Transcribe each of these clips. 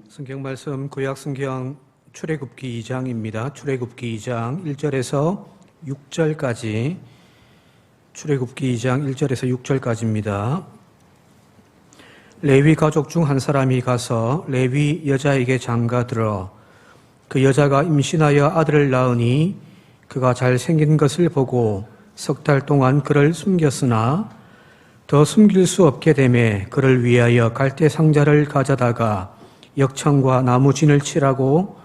성경 말씀 구약성경 출애굽기 2장입니다. 출애굽기 2장 1절에서 6절까지 출애굽기 2장 1절에서 6절까지입니다. 레위 가족 중 한 사람이 가서 레위 여자에게 장가들어 그 여자가 임신하여 아들을 낳으니 그가 잘생긴 것을 보고 석 달 동안 그를 숨겼으나 더 숨길 수 없게 되매 그를 위하여 갈대 상자를 가져다가 역청과 나무진을 칠하고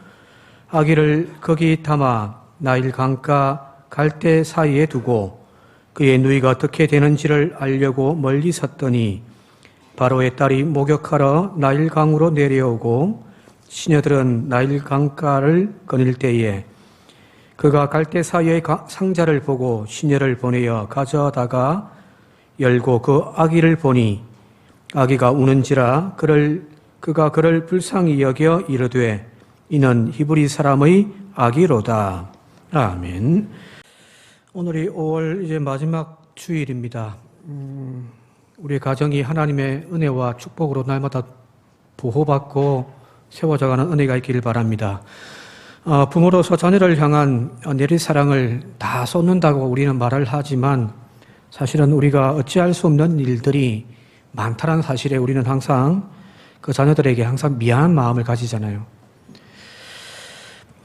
아기를 거기 담아 나일 강가 갈대 사이에 두고 그의 누이가 어떻게 되는지를 알려고 멀리 섰더니 바로의 딸이 목욕하러 나일 강으로 내려오고 시녀들은 나일 강가를 거닐 때에 그가 갈대 사이의 상자를 보고 시녀를 보내어 가져다가 열고 그 아기를 보니 아기가 우는지라 그가 그를 불쌍히 여겨 이르되 이는 히브리 사람의 아기로다. 아멘. 오늘이 5월 이제 마지막 주일입니다. 우리 가정이 하나님의 은혜와 축복으로 날마다 보호받고 세워져가는 은혜가 있기를 바랍니다. 부모로서 자녀를 향한 내리사랑을 다 쏟는다고 우리는 말을 하지만 사실은 우리가 어찌할 수 없는 일들이 많다는 사실에 우리는 항상 그 자녀들에게 항상 미안한 마음을 가지잖아요.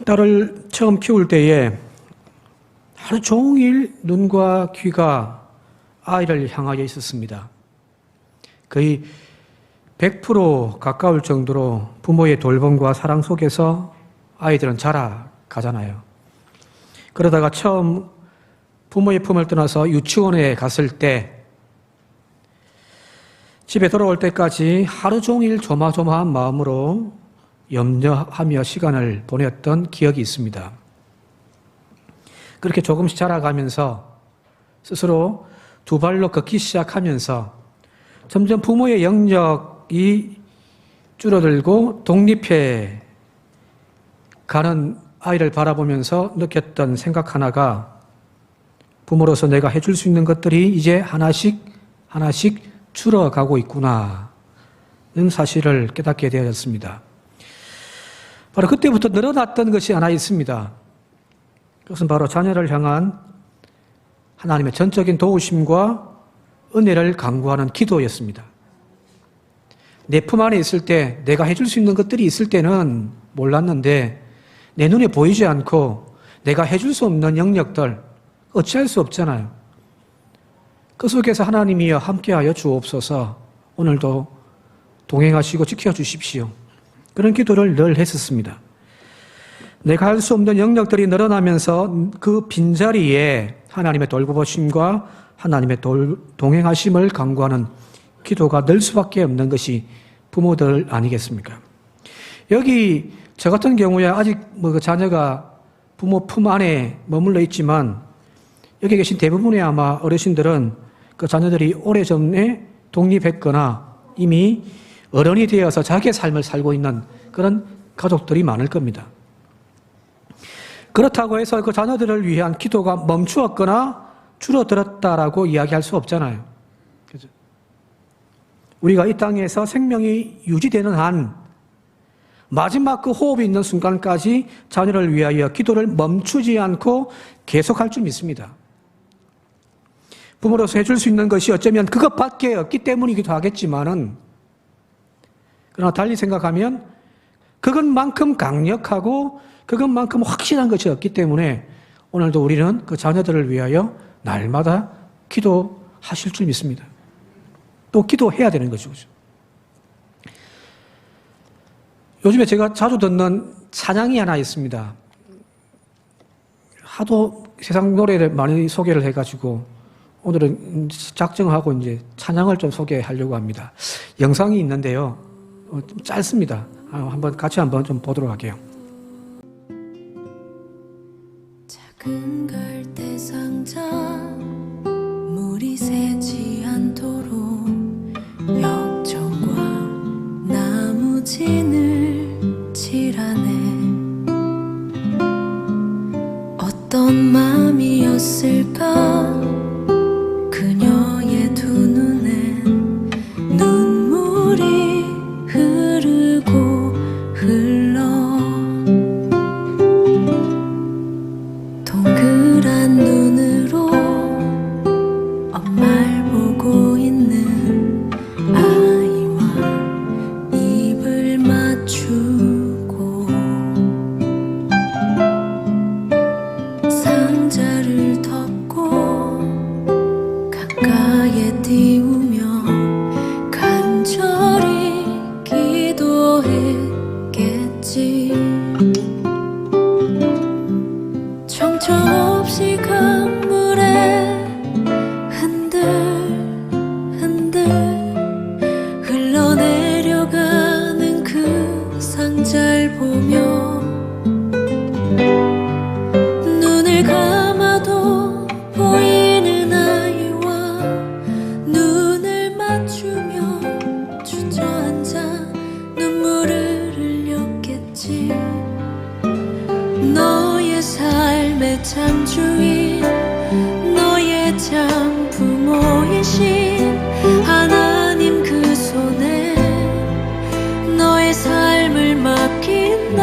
딸을 처음 키울 때에 하루 종일 눈과 귀가 아이를 향하여 있었습니다. 거의 100% 가까울 정도로 부모의 돌봄과 사랑 속에서 아이들은 자라가잖아요. 그러다가 처음 부모의 품을 떠나서 유치원에 갔을 때 집에 돌아올 때까지 하루 종일 조마조마한 마음으로 염려하며 시간을 보냈던 기억이 있습니다. 그렇게 조금씩 자라가면서 스스로 두 발로 걷기 시작하면서 점점 부모의 영역이 줄어들고 독립해 가는 아이를 바라보면서 느꼈던 생각 하나가 부모로서 내가 해줄 수 있는 것들이 이제 하나씩 줄어가고 있구나는 사실을 깨닫게 되었습니다. 바로 그때부터 늘어났던 것이 하나 있습니다. 그것은 바로 자녀를 향한 하나님의 전적인 도우심과 은혜를 간구하는 기도였습니다. 내 품 안에 있을 때 내가 해줄 수 있는 것들이 있을 때는 몰랐는데 내 눈에 보이지 않고 내가 해줄 수 없는 영역들 어찌할 수 없잖아요. 그 속에서 하나님이여 함께하여 주옵소서 오늘도 동행하시고 지켜주십시오. 그런 기도를 늘 했었습니다. 내가 할 수 없는 영역들이 늘어나면서 그 빈자리에 하나님의 돌보심과 하나님의 동행하심을 간구하는 기도가 늘 수밖에 없는 것이 부모들 아니겠습니까? 여기 저 같은 경우에 아직 그 자녀가 부모 품 안에 머물러 있지만 여기 계신 대부분의 아마 어르신들은 그 자녀들이 오래전에 독립했거나 이미 어른이 되어서 자기의 삶을 살고 있는 그런 가족들이 많을 겁니다. 그렇다고 해서 그 자녀들을 위한 기도가 멈추었거나 줄어들었다라고 이야기할 수 없잖아요. 그죠? 우리가 이 땅에서 생명이 유지되는 한 마지막 그 호흡이 있는 순간까지 자녀를 위하여 기도를 멈추지 않고 계속할 줄 믿습니다. 부모로서 해줄 수 있는 것이 어쩌면 그것밖에 없기 때문이기도 하겠지만은 그러나 달리 생각하면 그것만큼 강력하고 그것만큼 확실한 것이 없기 때문에 오늘도 우리는 그 자녀들을 위하여 날마다 기도하실 줄 믿습니다. 또 기도해야 되는 거죠. 요즘에 제가 자주 듣는 찬양이 하나 있습니다. 하도 세상 노래를 많이 소개를 해가지고 오늘은 작정하고 이제 찬양을 좀 소개하려고 합니다. 영상이 있는데요. 좀 짧습니다. 같이 한번 좀 보도록 할게요. 작은 갈대 상자 물이 새지 않도록 역청과 나무진을 칠하네. 어떤 마음이었을까 그녀의 두 눈엔 눈물이 흐르고 보며 눈을 감아도 보이는 아이와 눈을 맞추며 주저앉아 눈물을 흘렸겠지. 너의 삶의 창조인 너의 참 부모이신 하나님 그 손에 너의 삶을 맡긴다.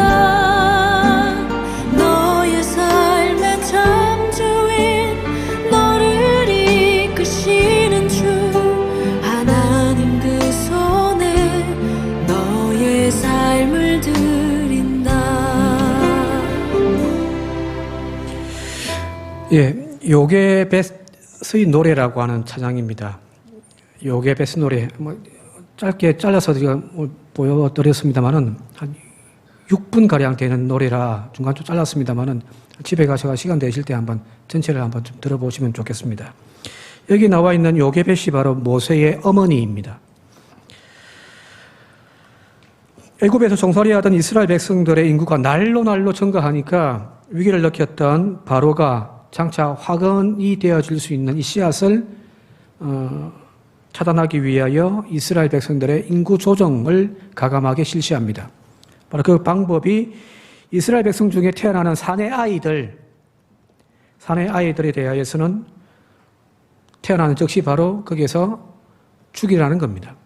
너의 삶의 창조인 너를 이끄시는 주 하나님 그 손에 너의 삶을 드린다. 예, 요게베스의 노래라고 하는 찬양입니다. 요게베스 노래, 짧게 잘라서 제가 보여드렸습니다만은 한 6분가량 되는 노래라 중간 좀 잘랐습니다만은 집에 가셔서 시간 되실 때 한번 전체를 한번 좀 들어보시면 좋겠습니다. 여기 나와 있는 요게벳이 바로 모세의 어머니입니다. 애굽에서 종살이하던 이스라엘 백성들의 인구가 날로 증가하니까 위기를 느꼈던 바로가 장차 화근이 되어질 수 있는 이 씨앗을 차단하기 위하여 이스라엘 백성들의 인구 조정을 가감하게 실시합니다. 바로 그 방법이 이스라엘 백성 중에 태어나는 사내 아이들에 대하여서는 태어나는 즉시 바로 거기에서 죽이라는 겁니다.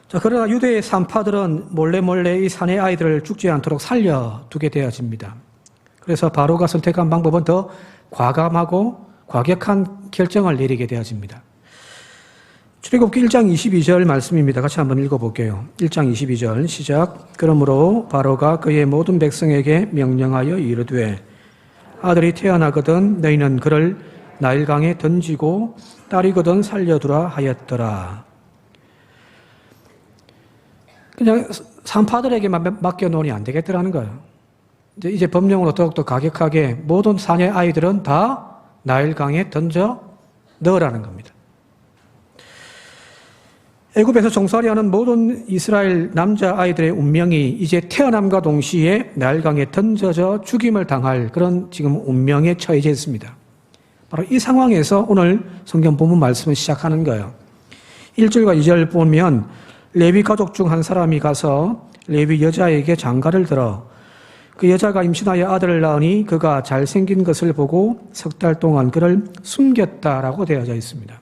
자, 그러나 유대의 산파들은 몰래 이 사내 아이들을 죽지 않도록 살려두게 되어집니다. 그래서 바로가 선택한 방법은 더 과감하고 과격한 결정을 내리게 되어집니다. 출애굽기 1장 22절 말씀입니다. 같이 한번 읽어볼게요. 1장 22절 시작. 그러므로 바로가 그의 모든 백성에게 명령하여 이르되 아들이 태어나거든 너희는 그를 나일강에 던지고 딸이거든 살려두라 하였더라. 그냥 산파들에게만 맡겨놓으니 안 되겠더라는 거예요. 이제 법령으로 더욱더 가격하게 모든 사내 아이들은 다 나일강에 던져 넣으라는 겁니다. 애굽에서 종살이하는 모든 이스라엘 남자아이들의 운명이 이제 태어남과 동시에 나일강에 던져져 죽임을 당할 그런 지금 운명에 처해져 있습니다. 바로 이 상황에서 오늘 성경 본문 말씀을 시작하는 거예요. 1절과 2절 보면 레위 가족 중 한 사람이 가서 레위 여자에게 장가를 들어 그 여자가 임신하여 아들을 낳으니 그가 잘생긴 것을 보고 석 달 동안 그를 숨겼다라고 되어져 있습니다.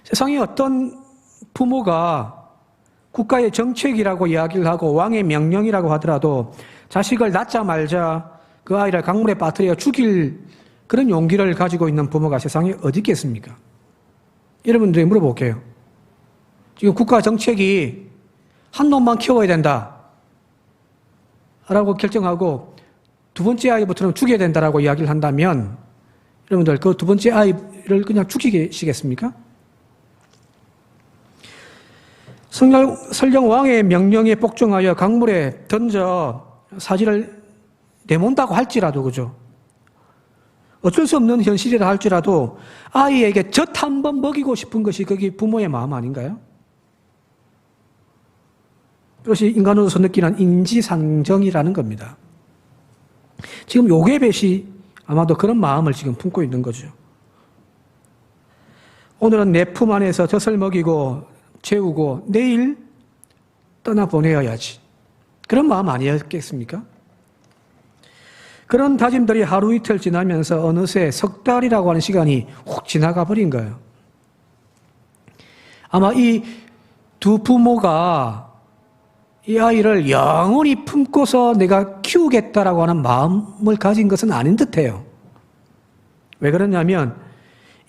세상에 어떤 부모가 국가의 정책이라고 이야기를 하고 왕의 명령이라고 하더라도 자식을 낳자마자 그 아이를 강물에 빠뜨려 죽일 그런 용기를 가지고 있는 부모가 세상에 어디 있겠습니까? 여러분들에게 물어볼게요. 지금 국가 정책이 한 놈만 키워야 된다 라고 결정하고 두 번째 아이부터는 죽여야 된다라고 이야기를 한다면 여러분들 그 두 번째 아이를 그냥 죽이시겠습니까? 설령 왕의 명령에 복종하여 강물에 던져 사지를 내몬다고 할지라도, 그죠? 어쩔 수 없는 현실이라 할지라도 아이에게 젖 한 번 먹이고 싶은 것이 그게 부모의 마음 아닌가요? 그것이 인간으로서 느끼는 인지상정이라는 겁니다. 지금 요게벳이 아마도 그런 마음을 지금 품고 있는 거죠. 오늘은 내 품 안에서 젖을 먹이고 채우고 내일 떠나보내어야지. 그런 마음 아니었겠습니까? 그런 다짐들이 하루 이틀 지나면서 어느새 석 달이라고 하는 시간이 훅 지나가 버린 거예요. 아마 이 두 부모가 이 아이를 영원히 품고서 내가 키우겠다라고 하는 마음을 가진 것은 아닌 듯해요. 왜 그러냐면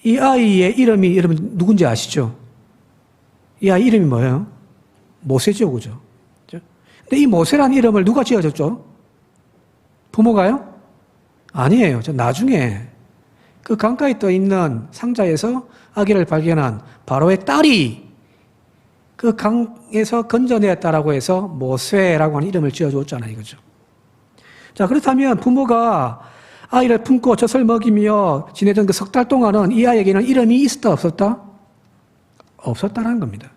이 아이의 이름이 여러분 누군지 아시죠? 이 아이 이름이 뭐예요? 모세죠, 그죠? 근데 이 모세라는 이름을 누가 지어줬죠? 부모가요? 아니에요. 나중에 그 강가에 떠 있는 상자에서 아기를 발견한 바로의 딸이 그 강에서 건져내었다라고 해서 모세라고 하는 이름을 지어줬잖아요, 이거죠. 자, 그렇다면 부모가 아이를 품고 젖을 먹이며 지내던 그 석 달 동안은 이 아이에게는 이름이 있었다, 없었다? 없었다는 겁니다.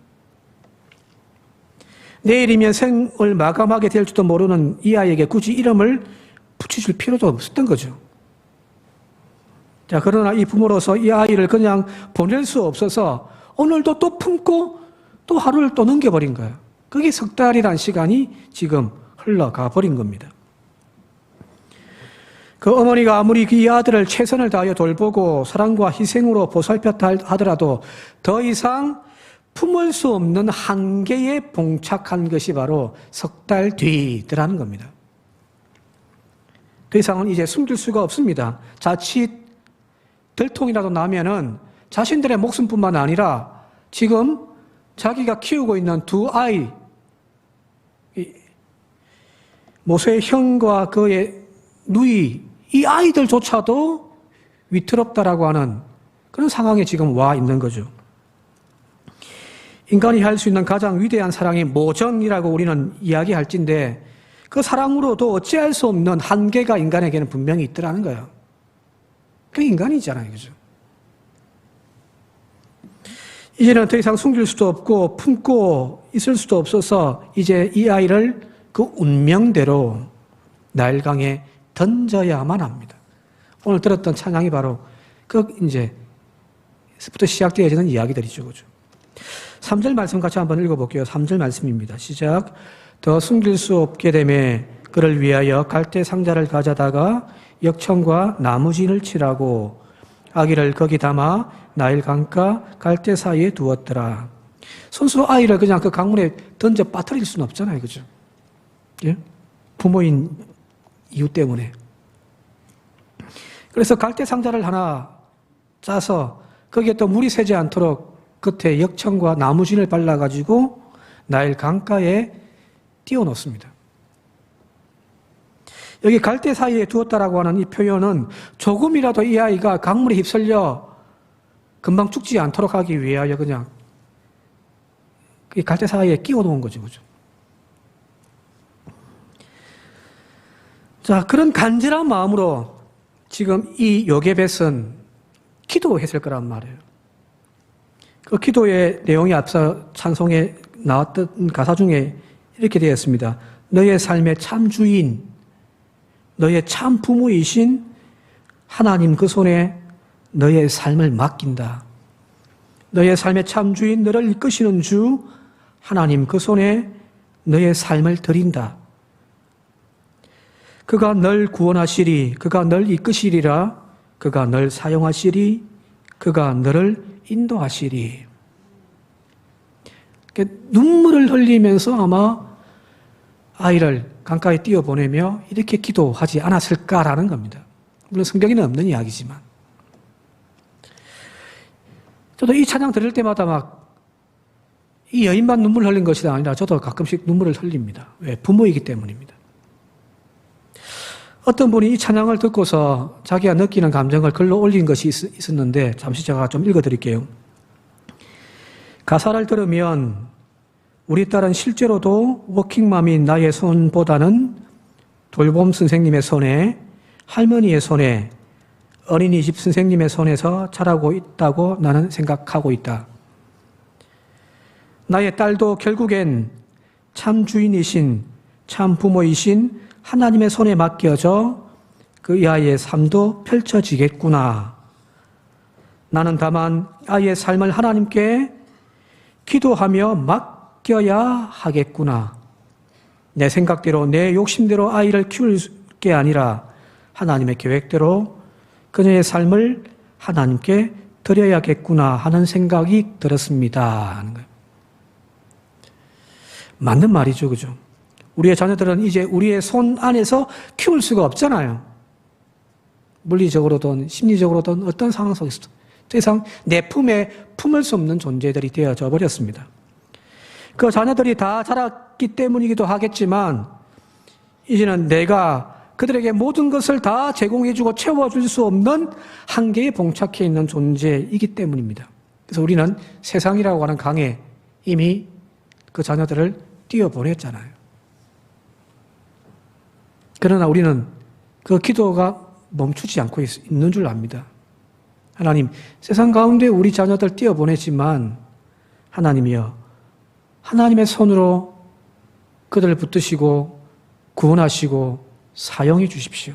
내일이면 생을 마감하게 될지도 모르는 이 아이에게 굳이 이름을 붙여줄 필요도 없었던 거죠. 자, 그러나 이 부모로서 이 아이를 그냥 보낼 수 없어서 오늘도 또 품고 또 하루를 또 넘겨버린 거예요. 그게 석 달이라는 시간이 지금 흘러가 버린 겁니다. 그 어머니가 아무리 이 아들을 최선을 다하여 돌보고 사랑과 희생으로 보살폈다 하더라도 더 이상 품을 수 없는 한계에 봉착한 것이 바로 석 달 뒤더라는 겁니다. 더 이상은 이제 숨길 수가 없습니다. 자칫 들통이라도 나면은 자신들의 목숨뿐만 아니라 지금 자기가 키우고 있는 두 아이, 모세의 형과 그의 누이, 이 아이들조차도 위태롭다라고 하는 그런 상황에 지금 와 있는 거죠. 인간이 할 수 있는 가장 위대한 사랑이 모정이라고 우리는 이야기할진데 그 사랑으로도 어찌할 수 없는 한계가 인간에게는 분명히 있더라는 거예요. 그게 인간이잖아요. 그죠? 이제는 더 이상 숨길 수도 없고 품고 있을 수도 없어서 이제 이 아이를 그 운명대로 나일강에 던져야만 합니다. 오늘 들었던 찬양이 바로 그 이제부터 시작되어지는 이야기들이죠. 그죠? 3절 말씀 같이 한번 읽어볼게요. 3절 말씀입니다. 시작. 더 숨길 수 없게 되매 그를 위하여 갈대 상자를 가져다가 역청과 나무진을 칠하고 아기를 거기 담아 나일 강가 갈대 사이에 두었더라. 손수로 아이를 그냥 그 강물에 던져 빠뜨릴 수는 없잖아요. 그죠? 예? 부모인 이유 때문에. 그래서 갈대 상자를 하나 짜서 거기에 또 물이 새지 않도록 끝에 역청과 나무진을 발라가지고 나일 강가에 띄워놓습니다. 여기 갈대 사이에 두었다라고 하는 이 표현은 조금이라도 이 아이가 강물에 휩쓸려 금방 죽지 않도록 하기 위하여 그냥 그 갈대 사이에 끼워 놓은 거죠. 그죠? 자, 그런 간절한 마음으로 지금 이 요게벳은 기도했을 거란 말이에요. 그 기도의 내용이 앞서 찬송에 나왔던 가사 중에 이렇게 되어 있습니다. 너의 삶의 참 주인, 너의 참 부모이신 하나님 그 손에 너의 삶을 맡긴다. 너의 삶의 참 주인, 너를 이끄시는 주 하나님 그 손에 너의 삶을 드린다. 그가 널 구원하시리, 그가 널 이끄시리라, 그가 널 사용하시리, 그가 너를 인도하시리. 눈물을 흘리면서 아마 아이를 강가에 띄워보내며 이렇게 기도하지 않았을까라는 겁니다. 물론 성경에는 없는 이야기지만. 저도 이 찬양 들을 때마다 막 이 여인만 눈물 흘린 것이 아니라 저도 가끔씩 눈물을 흘립니다. 왜? 부모이기 때문입니다. 어떤 분이 이 찬양을 듣고서 자기가 느끼는 감정을 글로 올린 것이 있었는데 잠시 제가 좀 읽어드릴게요. 가사를 들으면 우리 딸은 실제로도 워킹맘인 나의 손보다는 돌봄 선생님의 손에, 할머니의 손에, 어린이집 선생님의 손에서 자라고 있다고 나는 생각하고 있다. 나의 딸도 결국엔 참 주인이신, 참 부모이신 하나님의 손에 맡겨져 그 아이의 삶도 펼쳐지겠구나. 나는 다만 아이의 삶을 하나님께 기도하며 맡겨야 하겠구나. 내 생각대로, 내 욕심대로 아이를 키울 게 아니라 하나님의 계획대로 그녀의 삶을 하나님께 드려야겠구나 하는 생각이 들었습니다. 하는 거예요. 맞는 말이죠. 그죠? 우리의 자녀들은 이제 우리의 손 안에서 키울 수가 없잖아요. 물리적으로든 심리적으로든 어떤 상황 속에서도 더 이상 내 품에 품을 수 없는 존재들이 되어져 버렸습니다. 그 자녀들이 다 자랐기 때문이기도 하겠지만 이제는 내가 그들에게 모든 것을 다 제공해주고 채워줄 수 없는 한계에 봉착해 있는 존재이기 때문입니다. 그래서 우리는 세상이라고 하는 강에 이미 그 자녀들을 띄워보냈잖아요. 그러나 우리는 그 기도가 멈추지 않고 있는 줄 압니다. 하나님, 세상 가운데 우리 자녀들 띄워보냈지만 하나님이여, 하나님의 손으로 그들을 붙드시고 구원하시고 사용해 주십시오.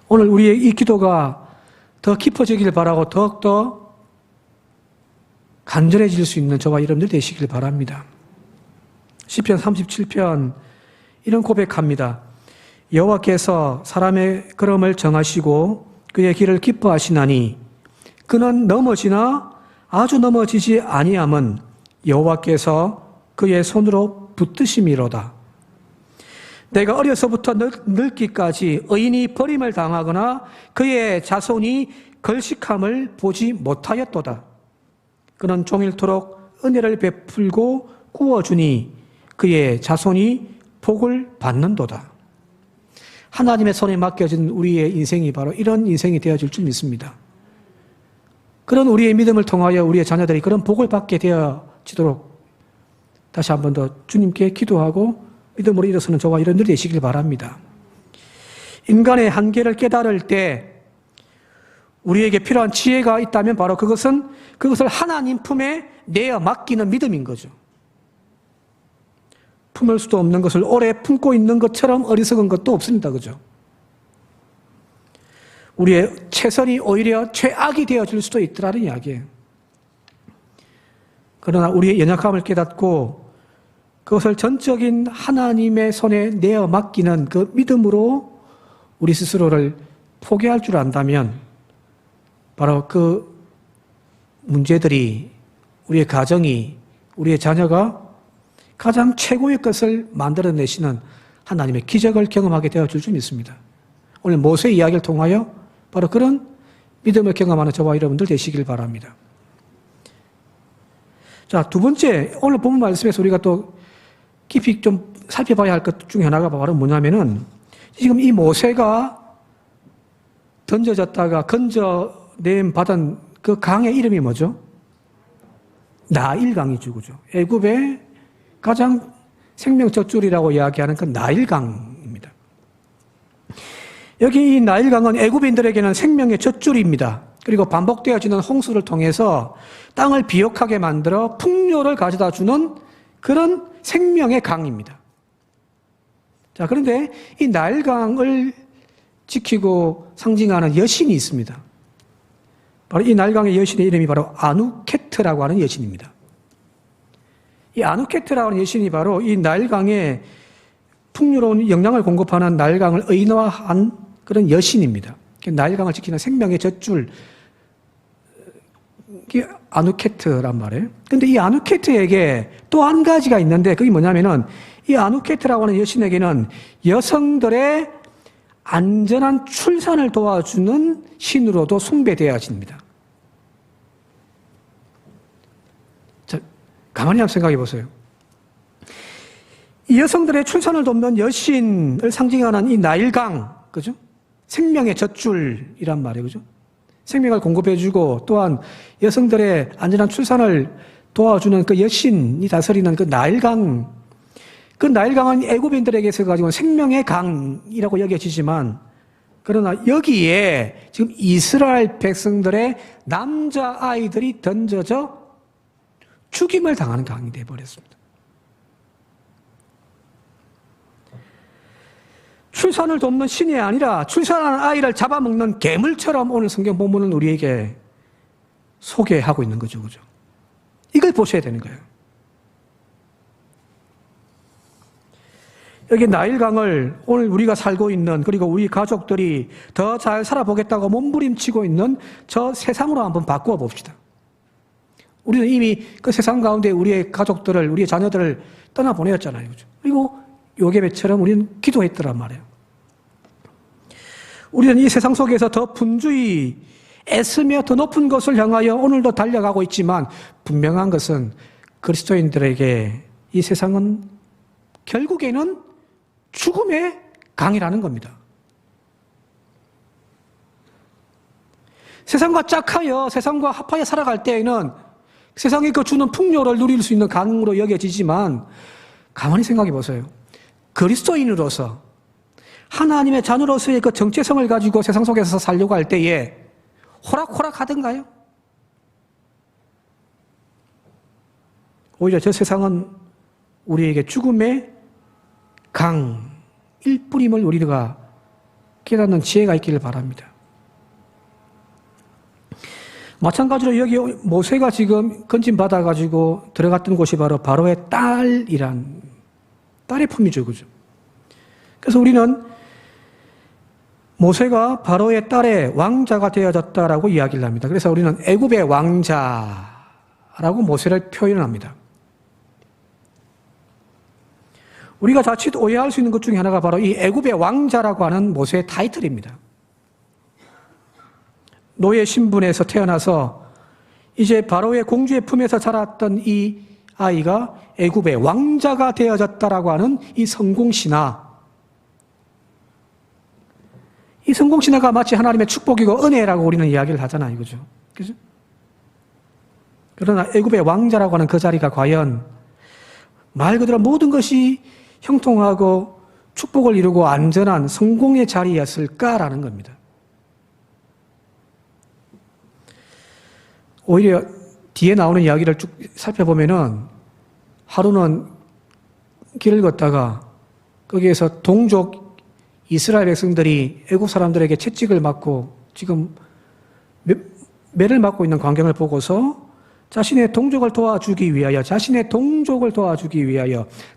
오늘 우리의 이 기도가 더 깊어지길 바라고 더욱더 간절해질 수 있는 저와 여러분들 되시길 바랍니다. 시편 37편 이런 고백합니다. 여호와께서 사람의 걸음을 정하시고 그의 길을 기뻐하시나니 그는 넘어지나 아주 넘어지지 아니함은 여호와께서 그의 손으로 붙드심이로다. 내가 어려서부터 늙기까지 의인이 버림을 당하거나 그의 자손이 걸식함을 보지 못하였도다. 그는 종일토록 은혜를 베풀고 구워주니 그의 자손이 복을 받는도다. 하나님의 손에 맡겨진 우리의 인생이 바로 이런 인생이 되어질 줄 믿습니다. 그런 우리의 믿음을 통하여 우리의 자녀들이 그런 복을 받게 되어지도록 다시 한 번 더 주님께 기도하고 믿음으로 일어서는 저와 여러분들이 되시길 바랍니다. 인간의 한계를 깨달을 때 우리에게 필요한 지혜가 있다면 바로 그것을 하나님 품에 내어 맡기는 믿음인 거죠. 품을 수도 없는 것을 오래 품고 있는 것처럼 어리석은 것도 없습니다. 그죠? 우리의 최선이 오히려 최악이 되어질 수도 있더라는 이야기예요. 그러나 우리의 연약함을 깨닫고 그것을 전적인 하나님의 손에 내어 맡기는 그 믿음으로 우리 스스로를 포기할 줄 안다면 바로 그 문제들이 우리의 가정이 우리의 자녀가 가장 최고의 것을 만들어내시는 하나님의 기적을 경험하게 되어질 줄 믿습니다. 오늘 모세 이야기를 통하여 바로 그런 믿음을 경험하는 저와 여러분들 되시길 바랍니다. 자, 두 번째, 오늘 본문 말씀에서 우리가 또 깊이 좀 살펴봐야 할 것 중에 하나가 바로 뭐냐면은 지금 이 모세가 던져졌다가 건져냄 받은 그 강의 이름이 뭐죠? 나일강이죠. 그죠? 애굽의 가장 생명 젖줄이라고 이야기하는 그 나일강입니다. 여기 이 나일강은 애굽인들에게는 생명의 젖줄입니다. 그리고 반복되어지는 홍수를 통해서 땅을 비옥하게 만들어 풍요를 가져다 주는 그런 생명의 강입니다. 자, 그런데 이 나일강을 지키고 상징하는 여신이 있습니다. 바로 이 나일강의 여신의 이름이 바로 아누케트라고 하는 여신입니다. 이 아누케트라고 하는 여신이 바로 이 나일강에 풍요로운 영양을 공급하는 나일강을 의인화한 그런 여신입니다. 나일강을 지키는 생명의 젖줄, 이게 아누케트란 말이에요. 근데 이 아누케트에게 또 한 가지가 있는데 그게 뭐냐면은 이 아누케트라고 하는 여신에게는 여성들의 안전한 출산을 도와주는 신으로도 숭배되어집니다. 자, 가만히 한번 생각해 보세요. 이 여성들의 출산을 돕는 여신을 상징하는 이 나일강, 그죠? 생명의 젖줄이란 말이에요, 그죠? 생명을 공급해주고 또한 여성들의 안전한 출산을 도와주는 그 여신이 다스리는 그 나일강, 그 나일강은 애굽인들에게서 가지고 생명의 강이라고 여겨지지만 그러나 여기에 지금 이스라엘 백성들의 남자아이들이 던져져 죽임을 당하는 강이 되어버렸습니다. 출산을 돕는 신이 아니라 출산한 아이를 잡아먹는 괴물처럼 오늘 성경 본문은 우리에게 소개하고 있는 거죠. 그죠? 이걸 보셔야 되는 거예요. 여기 나일강을 오늘 우리가 살고 있는 그리고 우리 가족들이 더 잘 살아보겠다고 몸부림치고 있는 저 세상으로 한번 바꾸어 봅시다. 우리는 이미 그 세상 가운데 우리의 가족들을, 우리의 자녀들을 떠나보내었잖아요. 그죠? 그리고 요괴배처럼 우리는 기도했더란 말이에요. 우리는 이 세상 속에서 더 분주히 애쓰며 더 높은 것을 향하여 오늘도 달려가고 있지만 분명한 것은 그리스도인들에게 이 세상은 결국에는 죽음의 강이라는 겁니다. 세상과 짝하여 세상과 합하여 살아갈 때에는 세상이 그 주는 풍요를 누릴 수 있는 강으로 여겨지지만 가만히 생각해 보세요. 그리스도인으로서 하나님의 자녀로서의 그 정체성을 가지고 세상 속에서 살려고 할 때에 호락호락 하던가요? 오히려 저 세상은 우리에게 죽음의 강일 뿐임을 우리가 깨닫는 지혜가 있기를 바랍니다. 마찬가지로 여기 모세가 지금 건진받아가지고 들어갔던 곳이 바로 바로의 딸의 품이죠. 그죠? 그래서 우리는 모세가 바로의 딸의 왕자가 되어졌다라고 이야기를 합니다. 그래서 우리는 애굽의 왕자라고 모세를 표현합니다. 우리가 자칫 오해할 수 있는 것 중에 하나가 바로 이 애굽의 왕자라고 하는 모세의 타이틀입니다. 노예 신분에서 태어나서 이제 바로의 공주의 품에서 자랐던 이 아이가 애굽의 왕자가 되어졌다라고 하는 이 성공신화. 이 성공신화가 마치 하나님의 축복이고 은혜라고 우리는 이야기를 하잖아요. 그죠? 그죠? 그러나 애굽의 왕자라고 하는 그 자리가 과연 말 그대로 모든 것이 형통하고 축복을 이루고 안전한 성공의 자리였을까라는 겁니다. 오히려 뒤에 나오는 이야기를 쭉 살펴보면은 하루는 길을 걷다가 거기에서 동족 이스라엘 백성들이 애국 사람들에게 채찍을 맞고 지금 매를 맞고 있는 광경을 보고서 자신의 동족을 도와주기 위하여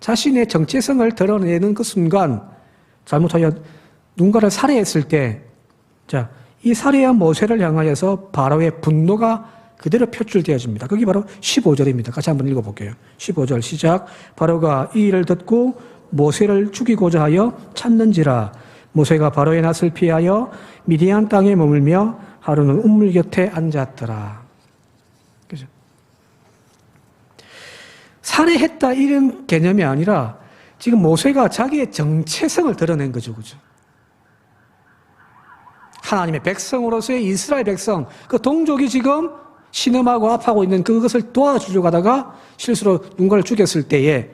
자신의 정체성을 드러내는 그 순간 잘못하여 누군가를 살해했을 때 이 살해한 모세를 향하여서 바로의 분노가 그대로 표출되어집니다. 그게 바로 15절입니다. 같이 한번 읽어볼게요. 15절 시작. 바로가 이 일을 듣고 모세를 죽이고자 하여 찾는지라. 모세가 바로의 낯을 피하여 미디안 땅에 머물며 하루는 우물 곁에 앉았더라. 그죠? 살해했다 이런 개념이 아니라 지금 모세가 자기의 정체성을 드러낸 거죠. 그죠? 하나님의 백성으로서의 이스라엘 백성, 그 동족이 지금 신음하고 아파하고 있는 그것을 도와주려고 하다가 실수로 누군가를 죽였을 때에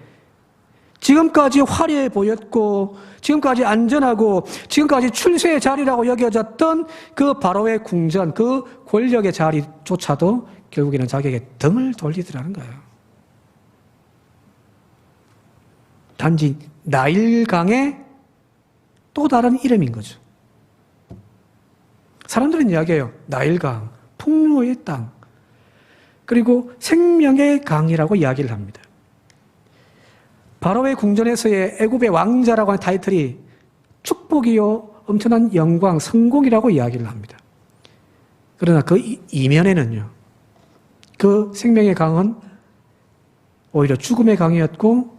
지금까지 화려해 보였고 지금까지 안전하고 지금까지 출세의 자리라고 여겨졌던 그 바로의 궁전, 그 권력의 자리조차도 결국에는 자기에게 등을 돌리더라는 거예요. 단지 나일강의 또 다른 이름인 거죠. 사람들은 이야기해요. 나일강, 풍요의 땅, 그리고 생명의 강이라고 이야기를 합니다. 바로의 궁전에서의 애굽의 왕자라고 하는 타이틀이 축복이요, 엄청난 영광, 성공이라고 이야기를 합니다. 그러나 그 이면에는요, 그 생명의 강은 오히려 죽음의 강이었고,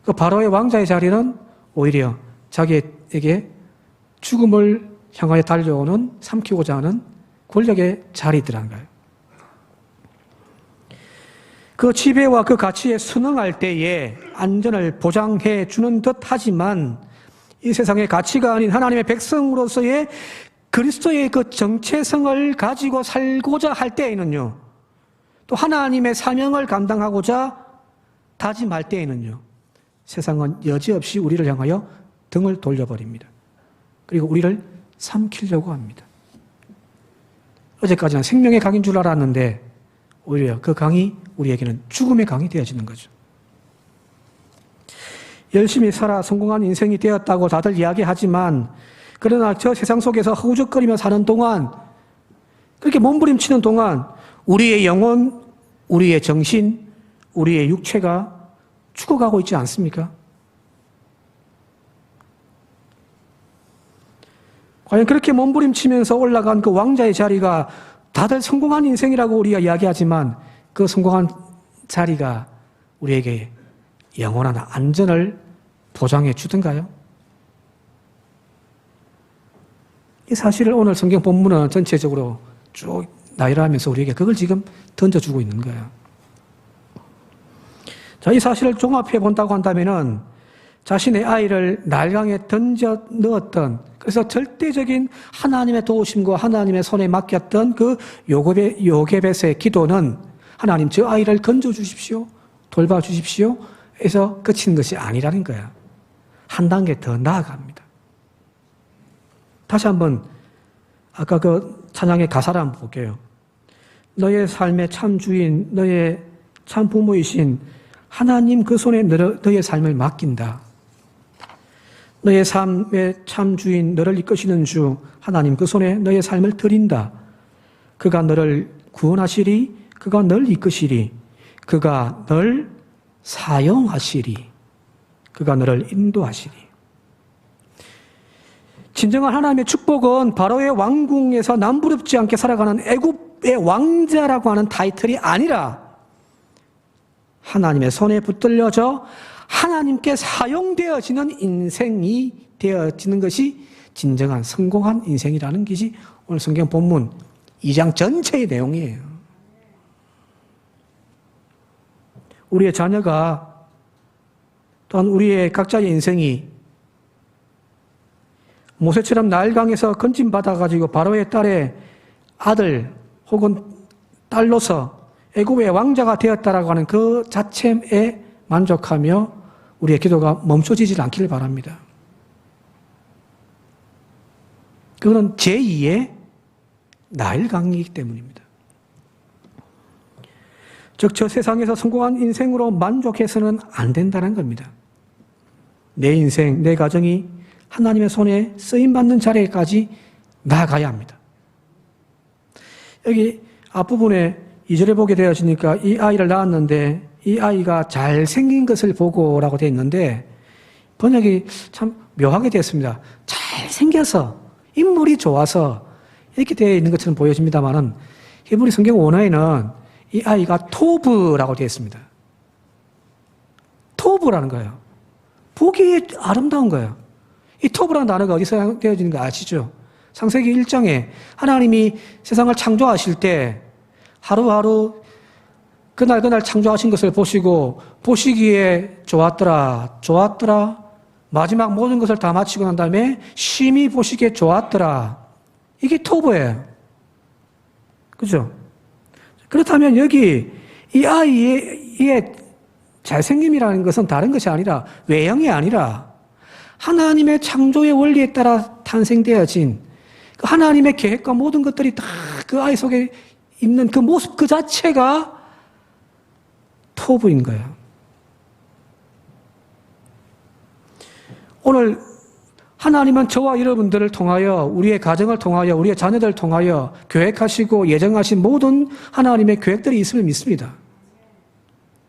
그 바로의 왕자의 자리는 오히려 자기에게 죽음을 향하여 달려오는, 삼키고자 하는 권력의 자리더란 거예요. 그 지배와 그 가치에 순응할 때에 안전을 보장해 주는 듯 하지만 이 세상의 가치가 아닌 하나님의 백성으로서의 그리스도의 그 정체성을 가지고 살고자 할 때에는요, 또 하나님의 사명을 감당하고자 다짐할 때에는요, 세상은 여지없이 우리를 향하여 등을 돌려버립니다. 그리고 우리를 삼키려고 합니다. 어제까지는 생명의 강인 줄 알았는데 오히려 그 강이 우리에게는 죽음의 강이 되어지는 거죠. 열심히 살아 성공한 인생이 되었다고 다들 이야기하지만 그러나 저 세상 속에서 허우적거리며 사는 동안, 그렇게 몸부림치는 동안 우리의 영혼, 우리의 정신, 우리의 육체가 죽어가고 있지 않습니까? 과연 그렇게 몸부림치면서 올라간 그 왕자의 자리가 다들 성공한 인생이라고 우리가 이야기하지만 그 성공한 자리가 우리에게 영원한 안전을 보장해 주던가요? 이 사실을 오늘 성경 본문은 전체적으로 쭉 나열하면서 우리에게 그걸 지금 던져주고 있는 거예요. 자, 이 사실을 종합해 본다고 한다면은 자신의 아이를 날강에 던져 넣었던, 그래서 절대적인 하나님의 도우심과 하나님의 손에 맡겼던 그 요게벳의 기도는 하나님 저 아이를 건져 주십시오, 돌봐 주십시오 해서 그치는 것이 아니라는 거야. 한 단계 더 나아갑니다. 다시 한번 아까 그 찬양의 가사를 한번 볼게요. 너의 삶의 참 주인, 너의 참 부모이신 하나님 그 손에 너의 삶을 맡긴다. 너의 삶의 참 주인, 너를 이끄시는 주 하나님 그 손에 너의 삶을 드린다. 그가 너를 구원하시리, 그가 널 이끄시리, 그가 널 사용하시리, 그가 너를 인도하시리. 진정한 하나님의 축복은 바로의 왕궁에서 남부럽지 않게 살아가는 애굽의 왕자라고 하는 타이틀이 아니라 하나님의 손에 붙들려져 하나님께 사용되어지는 인생이 되어지는 것이 진정한 성공한 인생이라는 것이 오늘 성경 본문 2장 전체의 내용이에요. 우리의 자녀가 또한 우리의 각자의 인생이 모세처럼 나일강에서 건짐받아가지고 바로의 딸의 아들 혹은 딸로서 애굽의 왕자가 되었다라고 하는 그 자체에 만족하며 우리의 기도가 멈춰지질 않기를 바랍니다. 그거는 제2의 나일강이기 때문입니다. 즉, 저 세상에서 성공한 인생으로 만족해서는 안 된다는 겁니다. 내 인생, 내 가정이 하나님의 손에 쓰임받는 자리까지 나아가야 합니다. 여기 앞부분에 2절에 보게 되어지니까 이 아이를 낳았는데 이 아이가 잘생긴 것을 보고라고 되어 있는데 번역이 참 묘하게 되었습니다. 잘생겨서 인물이 좋아서 이렇게 되어 있는 것처럼 보여집니다만은 히브리 성경 원어에는 이 아이가 토브라고 되어 있습니다. 토브라는 거예요. 보기 아름다운 거예요. 이 토브라는 단어가 어디서 사용되어지는 거 아시죠? 창세기 1장에 하나님이 세상을 창조하실 때 하루하루 그날 창조하신 것을 보시고 보시기에 좋았더라. 마지막 모든 것을 다 마치고 난 다음에 심히 보시기에 좋았더라. 이게 토브예요. 그죠? 그렇다면 여기 이 아이의 잘생김이라는 것은 다른 것이 아니라 외형이 아니라 하나님의 창조의 원리에 따라 탄생되어진 하나님의 계획과 모든 것들이 다 그 아이 속에 있는 그 모습 그 자체가 토부인 거예요. 오늘 하나님은 저와 여러분들을 통하여 우리의 가정을 통하여 우리의 자녀들을 통하여 계획하시고 예정하신 모든 하나님의 계획들이 있음을 믿습니다.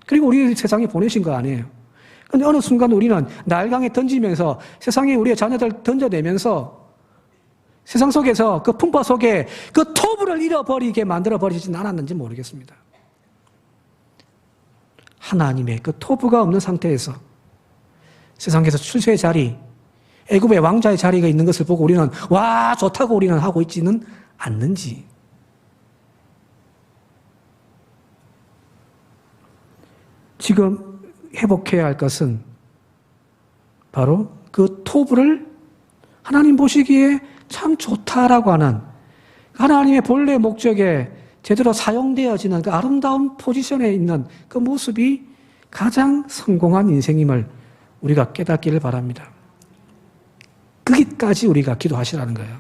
그리고 우리 세상에 보내신 거 아니에요. 그런데 어느 순간 우리는 나일강에 던지면서 세상에 우리의 자녀들 던져내면서 세상 속에서 그 풍파 속에 그 토부를 잃어버리게 만들어버리진 않았는지 모르겠습니다. 하나님의 그 토부가 없는 상태에서 세상에서 출세의 자리, 애굽의 왕자의 자리가 있는 것을 보고 우리는 와 좋다고 우리는 하고 있지는 않는지. 지금 회복해야 할 것은 바로 그 토부를 하나님 보시기에 참 좋다라고 하는 하나님의 본래 목적에 제대로 사용되어지는 그 아름다운 포지션에 있는 그 모습이 가장 성공한 인생임을 우리가 깨닫기를 바랍니다. 거기까지 우리가 기도하시라는 거예요.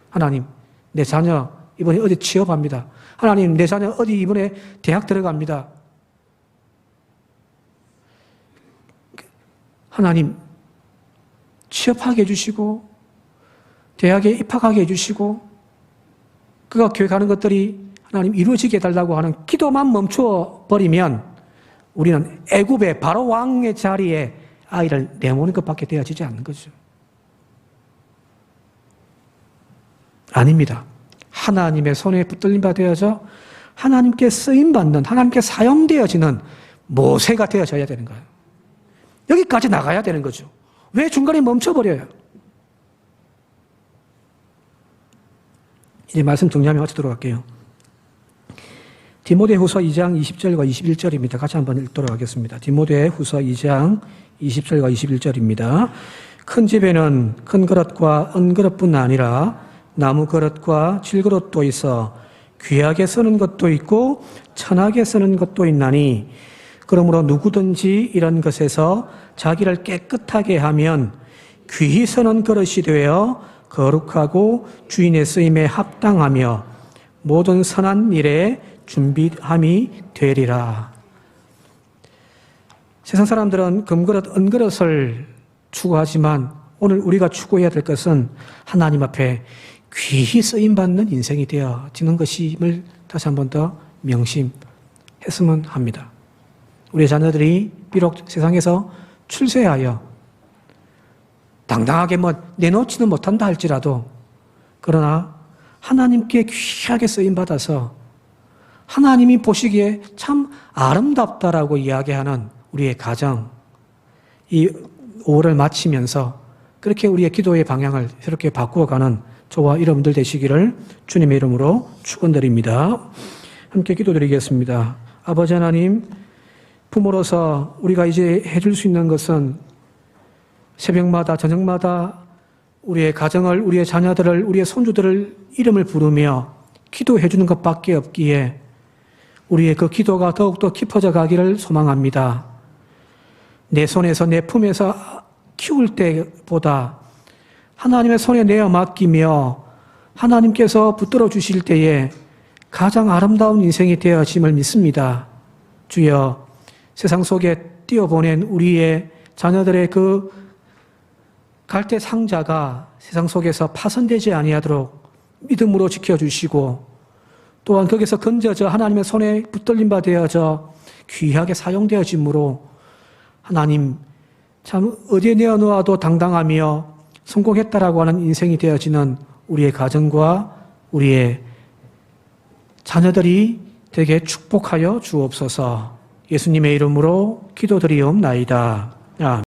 하나님, 내 자녀 이번에 어디 취업합니다. 하나님, 내 자녀 어디 이번에 대학 들어갑니다. 하나님, 취업하게 해주시고 대학에 입학하게 해주시고 그가 계획하는 것들이 하나님 이루어지게 해달라고 하는 기도만 멈춰버리면 우리는 애굽의 바로 왕의 자리에 아이를 내모는 것밖에 되어지지 않는 거죠. 아닙니다. 하나님의 손에 붙들림 바 되어져 하나님께 쓰임받는 하나님께 사용되어지는 모세가 되어져야 되는 거예요. 여기까지 나가야 되는 거죠. 왜 중간에 멈춰버려요? 이제 말씀 정리하며 마치도록 할게요. 디모데후서 2장 20절과 21절입니다. 같이 한번 읽도록 하겠습니다. 디모데후서 2장 20절과 21절입니다. 큰 집에는 큰 그릇과 은그릇뿐 아니라 나무 그릇과 질그릇도 있어 귀하게 쓰는 것도 있고 천하게 쓰는 것도 있나니 그러므로 누구든지 이런 것에서 자기를 깨끗하게 하면 귀히 쓰는 그릇이 되어 거룩하고 주인의 쓰임에 합당하며 모든 선한 일에 준비함이 되리라. 세상 사람들은 금그릇, 은그릇을 추구하지만 오늘 우리가 추구해야 될 것은 하나님 앞에 귀히 쓰임받는 인생이 되어지는 것임을 다시 한 번 더 명심했으면 합니다. 우리 자녀들이 비록 세상에서 출세하여 당당하게 내놓지는 못한다 할지라도 그러나 하나님께 귀하게 쓰임받아서 하나님이 보시기에 참 아름답다라고 이야기하는 우리의 가정, 이 5월을 마치면서 그렇게 우리의 기도의 방향을 새롭게 바꾸어가는 저와 여러분들 되시기를 주님의 이름으로 축원드립니다. 함께 기도드리겠습니다. 아버지 하나님, 부모로서 우리가 이제 해줄 수 있는 것은 새벽마다 저녁마다 우리의 가정을, 우리의 자녀들을, 우리의 손주들을 이름을 부르며 기도해 주는 것밖에 없기에 우리의 그 기도가 더욱더 깊어져 가기를 소망합니다. 내 손에서 내 품에서 키울 때보다 하나님의 손에 내어 맡기며 하나님께서 붙들어 주실 때에 가장 아름다운 인생이 되어짐을 믿습니다. 주여, 세상 속에 띄어보낸 우리의 자녀들의 그 갈대 상자가 세상 속에서 파손되지 아니하도록 믿음으로 지켜주시고 또한 거기서 건져져 하나님의 손에 붙들림 바 되어져 귀하게 사용되어짐으로 하나님 참 어디에 내어놓아도 당당하며 성공했다라고 하는 인생이 되어지는 우리의 가정과 우리의 자녀들이 되게 축복하여 주옵소서. 예수님의 이름으로 기도드리옵나이다. 아멘.